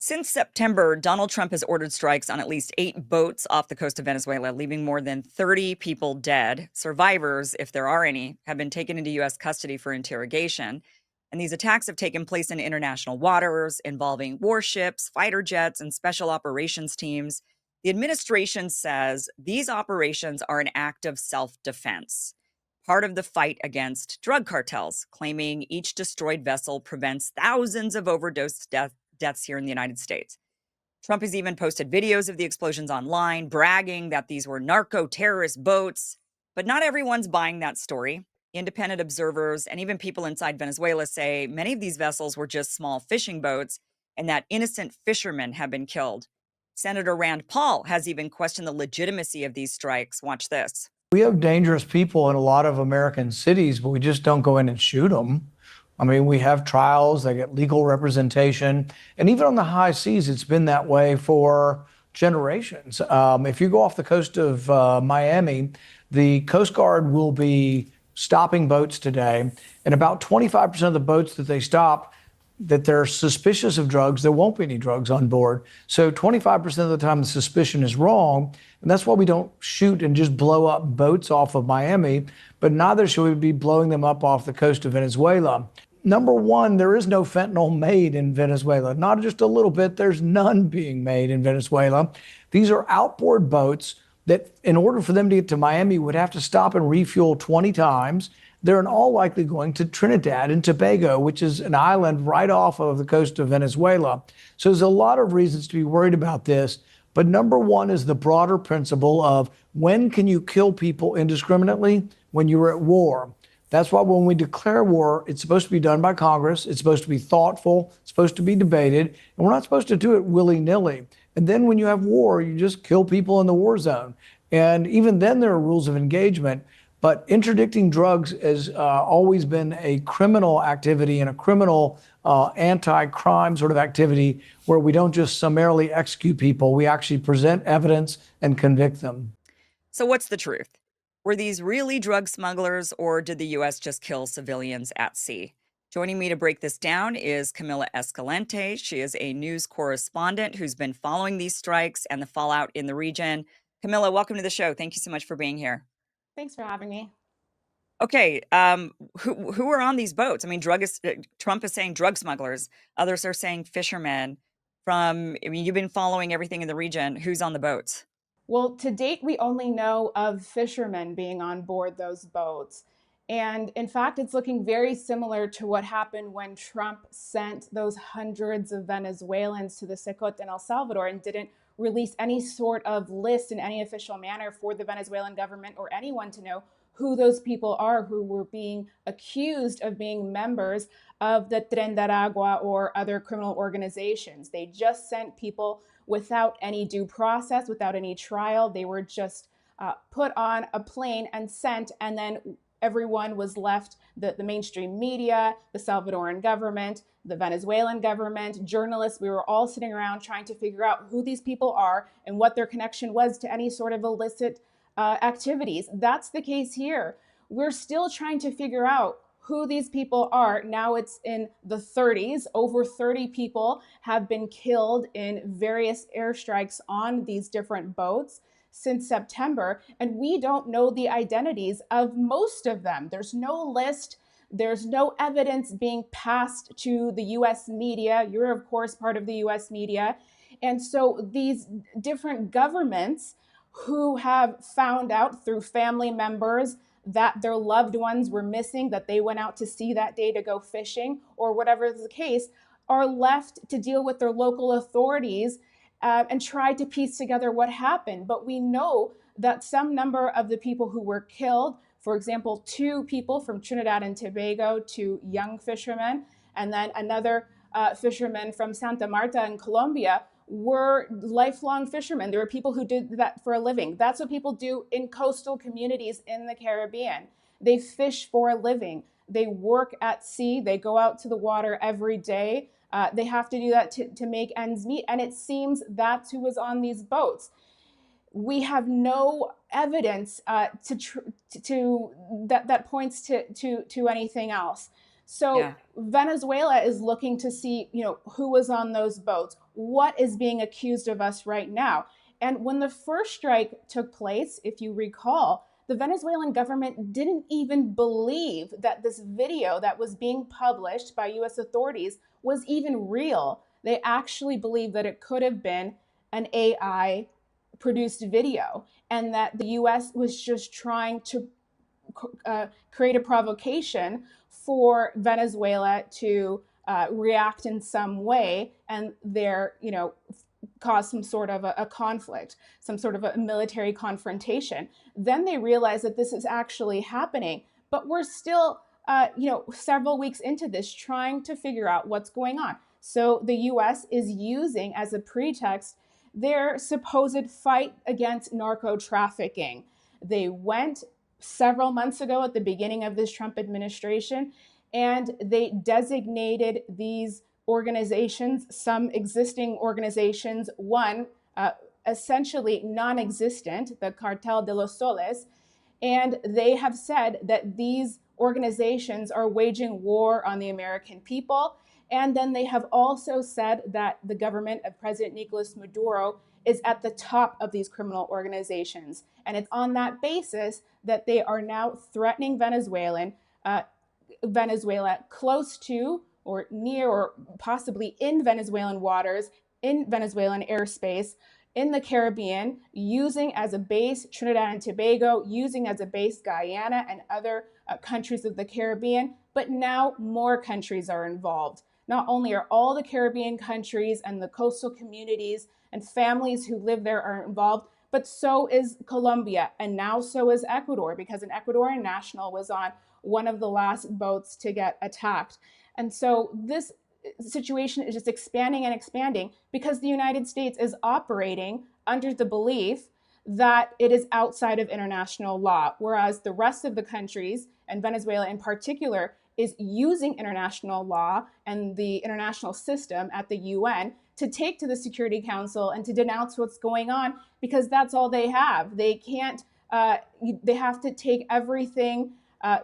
Since September, Donald Trump has ordered strikes on at least 8 boats off the coast of Venezuela, leaving more than 30 people dead. Survivors, if there are any, have been taken into U.S. custody for interrogation. And these attacks have taken place in international waters, involving warships, fighter jets, and special operations teams. The administration says these operations are an act of self defense, part of the fight against drug cartels, claiming each destroyed vessel prevents thousands of overdose deaths here in the United States. Trump has even posted videos of the explosions online, bragging that these were narco-terrorist boats. But not everyone's buying that story. Independent observers and even people inside Venezuela say many of these vessels were just small fishing boats and that innocent fishermen have been killed. Senator Rand Paul has even questioned the legitimacy of these strikes. Watch this. We have dangerous people in a lot of American cities, but we just don't go in and shoot them. I mean, we have trials, they get legal representation. And even on the high seas, it's been that way for generations. If you go off the coast of Miami, the Coast Guard will be stopping boats today. And about 25% of the boats that they stop, that they're suspicious of drugs, there won't be any drugs on board. So 25% of the time, the suspicion is wrong. And that's why we don't shoot and just blow up boats off of Miami, but neither should we be blowing them up off the coast of Venezuela. Number one, there is no fentanyl made in Venezuela. Not just a little bit, there's none being made in Venezuela. These are outboard boats that, in order for them to get to Miami, would have to stop and refuel 20 times. They're in all likely going to Trinidad and Tobago, which is an island right off of the coast of Venezuela. So there's a lot of reasons to be worried about this. But number one is the broader principle of when can you kill people indiscriminately? When you're at war. That's why when we declare war, it's supposed to be done by Congress. It's supposed to be thoughtful. It's supposed to be debated. And we're not supposed to do it willy-nilly. And then when you have war, you just kill people in the war zone. And even then there are rules of engagement. But interdicting drugs has always been a criminal activity and a criminal anti-crime sort of activity where we don't just summarily execute people. We actually present evidence and convict them. So what's the truth? Were these really drug smugglers, or did the U.S. just kill civilians at sea? Joining me to break this down is Camila Escalante. She is a news correspondent who's been following these strikes and the fallout in the region. Camila, welcome to the show. Thank you so much for being here. Thanks for having me. Okay, who are on these boats? I mean, Trump is saying drug smugglers. Others are saying fishermen. You've been following everything in the region. Who's on the boats? Well, to date, we only know of fishermen being on board those boats. And in fact, it's looking very similar to what happened when Trump sent those hundreds of Venezuelans to the Secot in El Salvador and didn't release any sort of list in any official manner for the Venezuelan government or anyone to know who those people are who were being accused of being members of the Tren de Aragua or other criminal organizations. They just sent people without any due process, without any trial. They were just put on a plane and sent, and then everyone was left, the mainstream media, the Salvadoran government, the Venezuelan government, journalists, we were all sitting around trying to figure out who these people are and what their connection was to any sort of illicit activities. That's the case here. We're still trying to figure out who these people are. Now it's in the 30s. Over 30 people have been killed in various airstrikes on these different boats since September, and we don't know the identities of most of them. There's no list. There's no evidence being passed to the US media. You're, of course, part of the US media. And so these different governments who have found out through family members that their loved ones were missing, that they went out to sea that day to go fishing, or whatever is the case, are left to deal with their local authorities and try to piece together what happened. But we know that some number of the people who were killed, for example, 2 people from Trinidad and Tobago, 2 young fishermen, and then another fisherman from Santa Marta in Colombia, were lifelong fishermen. There were people who did that for a living. That's what people do in coastal communities in the Caribbean. They fish for a living. They work at sea. They go out to the water every day. They have to do that to make ends meet. And it seems that's who was on these boats. We have no evidence that points to anything else. So Yeah. Venezuela is looking to see, who was on those boats, what is being accused of us right now. And when the first strike took place, if you recall, the Venezuelan government didn't even believe that this video that was being published by US authorities was even real. They actually believed that it could have been an AI produced video and that the US was just trying to create a provocation for Venezuela to react in some way and cause some sort of a conflict, some sort of a military confrontation. Then they realize that this is actually happening, but we're still, several weeks into this, trying to figure out what's going on. So the U.S. is using as a pretext their supposed fight against narco trafficking. They went several months ago at the beginning of this Trump administration, and they designated these organizations, some existing organizations, one essentially non existent, the Cartel de los Soles. And they have said that these organizations are waging war on the American people. And then they have also said that the government of President Nicolas Maduro is at the top of these criminal organizations. And it's on that basis that they are now threatening Venezuela close to or near or possibly in Venezuelan waters, in Venezuelan airspace, in the Caribbean, using as a base Trinidad and Tobago, using as a base Guyana and other countries of the Caribbean. But now more countries are involved. Not only are all the Caribbean countries and the coastal communities and families who live there are involved, but so is Colombia, and now so is Ecuador, because an Ecuadorian national was on one of the last boats to get attacked. And so this situation is just expanding and expanding because the United States is operating under the belief that it is outside of international law, whereas the rest of the countries, and Venezuela in particular, is using international law and the international system at the UN to take to the Security Council and to denounce what's going on, because that's all they have. They can't, they have to take everything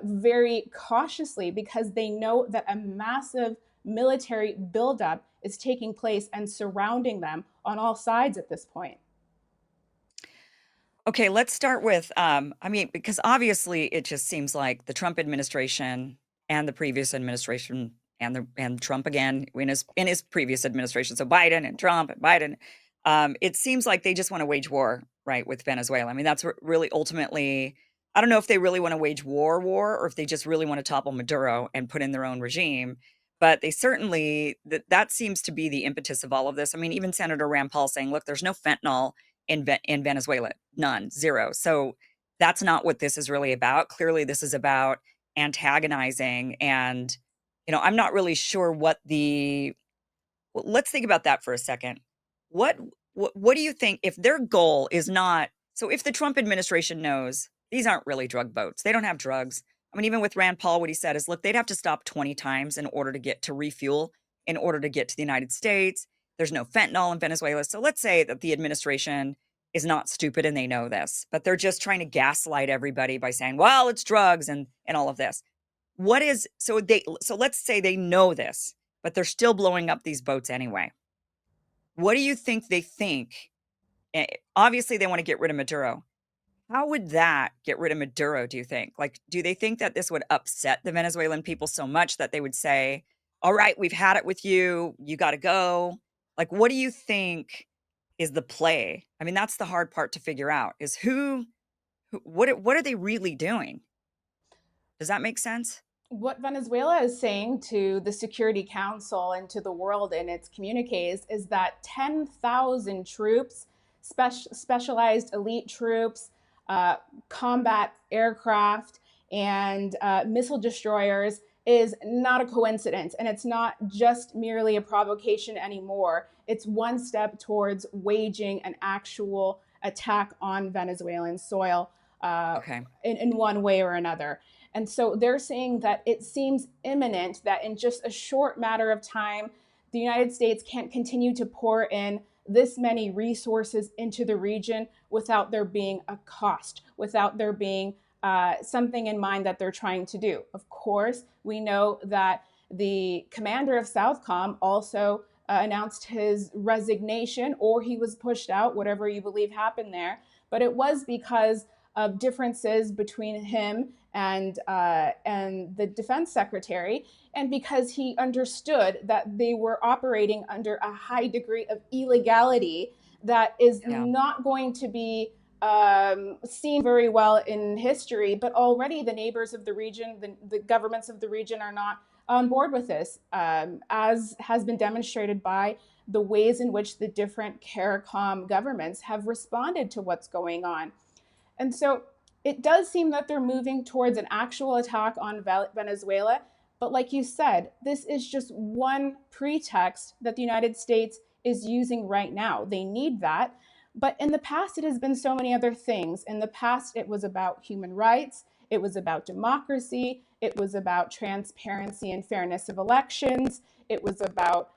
very cautiously because they know that a massive military buildup is taking place and surrounding them on all sides at this point. Okay, let's start with, because obviously it just seems like the Trump administration and the previous administration and Trump again in his previous administration. So Biden and Trump and Biden, it seems like they just want to wage war, right, with Venezuela. I mean, that's really ultimately. I don't know if they really want to wage war, or if they just really want to topple Maduro and put in their own regime. But they certainly that seems to be the impetus of all of this. I mean, even Senator Rand Paul saying, "Look, there's no fentanyl in Venezuela, none, zero." So that's not what this is really about. Clearly, this is about antagonizing, and I'm not really sure what the. Well, let's think about that for a second. What what do you think if their goal is not so? If the Trump administration knows these aren't really drug boats, they don't have drugs. I mean, even with Rand Paul, what he said is, look, they'd have to stop 20 times in order to get to refuel, in order to get to the United States. There's no fentanyl in Venezuela. So let's say that the administration is not stupid and they know this, but they're just trying to gaslight everybody by saying, well, it's drugs and all of this. What is so let's say they know this, but they're still blowing up these boats anyway. What do you think they think? Obviously, they want to get rid of Maduro. How would that get rid of Maduro, do you think? Like, do they think that this would upset the Venezuelan people so much that they would say, all right, we've had it with you. You got to go. Like, what do you think is the play? I mean, that's the hard part to figure out is what are they really doing? Does that make sense? What Venezuela is saying to the Security Council and to the world in its communiques is that 10,000 troops, specialized elite troops, combat aircraft, and missile destroyers is not a coincidence. And it's not just merely a provocation anymore. It's one step towards waging an actual attack on Venezuelan soil Okay. in one way or another. And so they're saying that it seems imminent that in just a short matter of time, the United States can't continue to pour in this many resources into the region without there being a cost, without there being something in mind that they're trying to do. Of course, we know that the commander of Southcom also announced his resignation, or he was pushed out, whatever you believe happened there. But it was because of differences between him and the defense secretary, and because he understood that they were operating under a high degree of illegality that is not going to be seen very well in history. But already the neighbors of the region, the governments of the region, are not on board with this, as has been demonstrated by the ways in which the different CARICOM governments have responded to what's going on. And so it does seem that they're moving towards an actual attack on Venezuela. But like you said, this is just one pretext that the United States is using right now. They need that. But in the past, it has been so many other things. In the past, it was about human rights. It was about democracy. It was about transparency and fairness of elections. It was about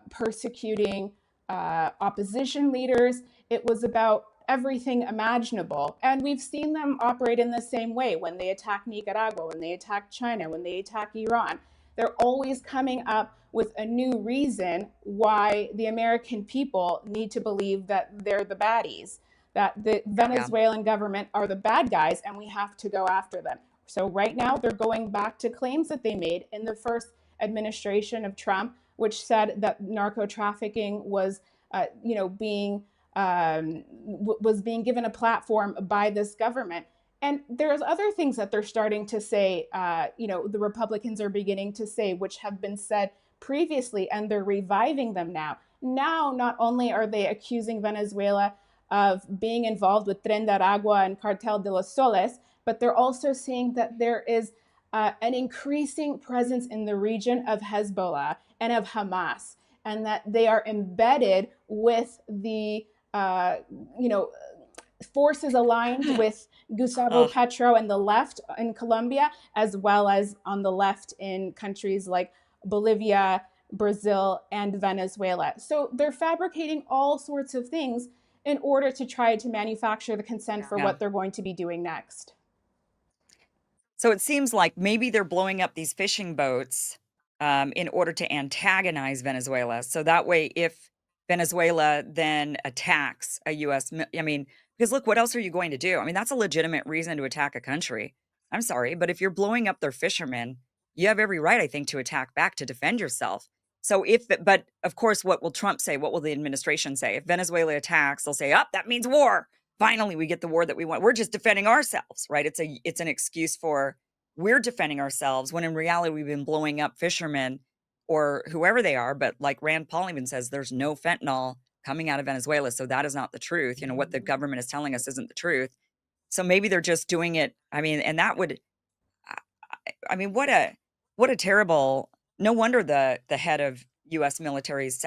persecuting opposition leaders. It was about everything imaginable. And we've seen them operate in the same way when they attack Nicaragua, when they attack China, when they attack Iran. They're always coming up with a new reason why the American people need to believe that they're the baddies, that the Venezuelan government are the bad guys, and we have to go after them. So right now, they're going back to claims that they made in the first administration of Trump, which said that narco trafficking was, being given a platform by this government. And there's other things that they're starting to say, the Republicans are beginning to say, which have been said previously, and they're reviving them now. Now, not only are they accusing Venezuela of being involved with Tren de Aragua and Cartel de los Soles, but they're also saying that there is an increasing presence in the region of Hezbollah and of Hamas, and that they are embedded with the forces aligned with Gustavo Petro and the left in Colombia, as well as on the left in countries like Bolivia, Brazil, and Venezuela. So they're fabricating all sorts of things in order to try to manufacture the consent for what they're going to be doing next. So it seems like maybe they're blowing up these fishing boats in order to antagonize Venezuela. So that way, if Venezuela then attacks a U.S., because look, what else are you going to do? I mean, that's a legitimate reason to attack a country. I'm sorry, but if you're blowing up their fishermen, you have every right, I think, to attack back to defend yourself. So but of course, what will Trump say? What will the administration say? If Venezuela attacks, they'll say, that means war. Finally, we get the war that we want. We're just defending ourselves, right? It's an excuse for we're defending ourselves when in reality we've been blowing up fishermen or whoever they are. But like Rand Paul even says, there's no fentanyl coming out of Venezuela. So that is not the truth. What the government is telling us isn't the truth. So maybe they're just doing it. And that would, what a terrible, no wonder the head of U.S. military's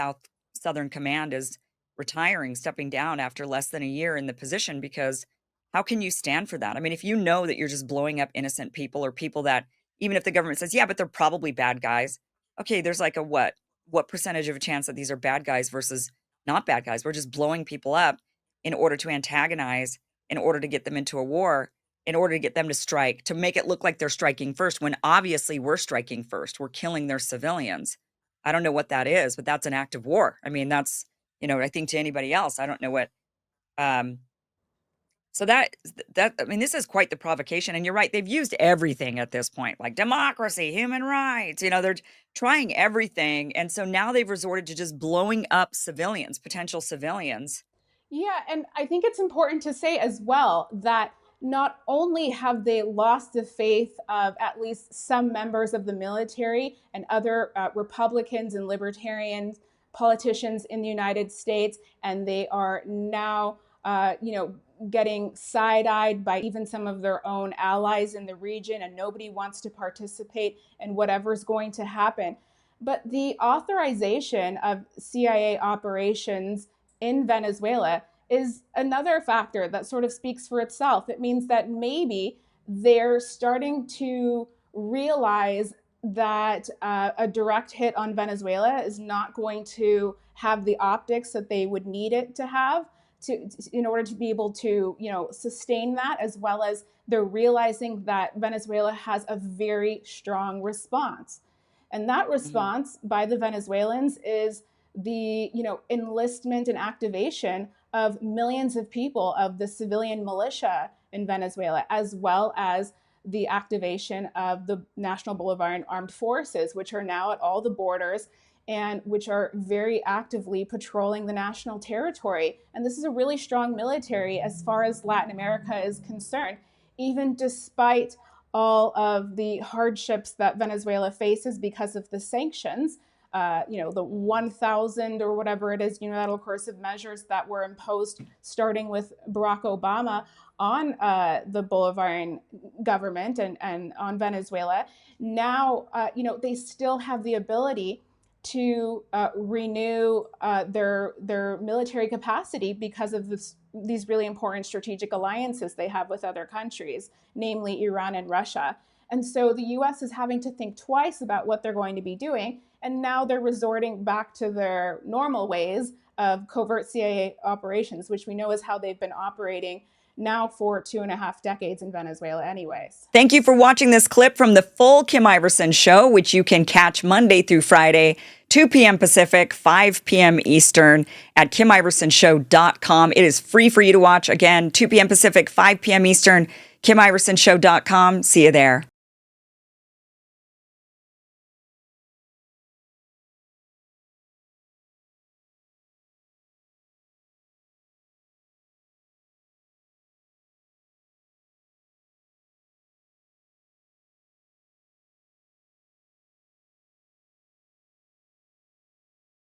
Southern Command is retiring, stepping down after less than a year in the position, because how can you stand for that? If you know that you're just blowing up innocent people or people that, even if the government says, but they're probably bad guys. Okay, there's like a what percentage of a chance that these are bad guys versus not bad guys? We're just blowing people up in order to antagonize, in order to get them into a war, in order to get them to strike, to make it look like they're striking first, when obviously we're striking first. We're killing their civilians. I don't know what that is, but that's an act of war. That's, I think to anybody else, I don't know what, so this is quite the provocation. And you're right, they've used everything at this point, like democracy, human rights, they're trying everything. And so now they've resorted to just blowing up civilians, potential civilians. Yeah, and I think it's important to say as well that not only have they lost the faith of at least some members of the military and other Republicans and libertarians, politicians in the United States, and they are now, getting side-eyed by even some of their own allies in the region, and nobody wants to participate in whatever's going to happen. But the authorization of CIA operations in Venezuela is another factor that sort of speaks for itself. It means that maybe they're starting to realize that a direct hit on Venezuela is not going to have the optics that they would need it to have. in order to be able to, sustain that, as well as they're realizing that Venezuela has a very strong response. And that response by the Venezuelans is the, enlistment and activation of millions of people of the civilian militia in Venezuela, as well as the activation of the National Bolivarian Armed Forces, which are now at all the borders and which are very actively patrolling the national territory. And this is a really strong military as far as Latin America is concerned, even despite all of the hardships that Venezuela faces because of the sanctions. The 1,000 or whatever it is, unilateral coercive measures that were imposed starting with Barack Obama on the Bolivarian government and on Venezuela. Now, they still have the ability to renew their military capacity because of these really important strategic alliances they have with other countries, namely Iran and Russia. And so the U.S. is having to think twice about what they're going to be doing. And now they're resorting back to their normal ways of covert CIA operations, which we know is how they've been operating now for 2.5 decades in Venezuela anyways. Thank you for watching this clip from the full Kim Iversen Show, which you can catch Monday through Friday, 2 p.m. Pacific, 5 p.m. Eastern at KimIversonShow.com. It is free for you to watch. Again, 2 p.m. Pacific, 5 p.m. Eastern, KimIversonShow.com. See you there.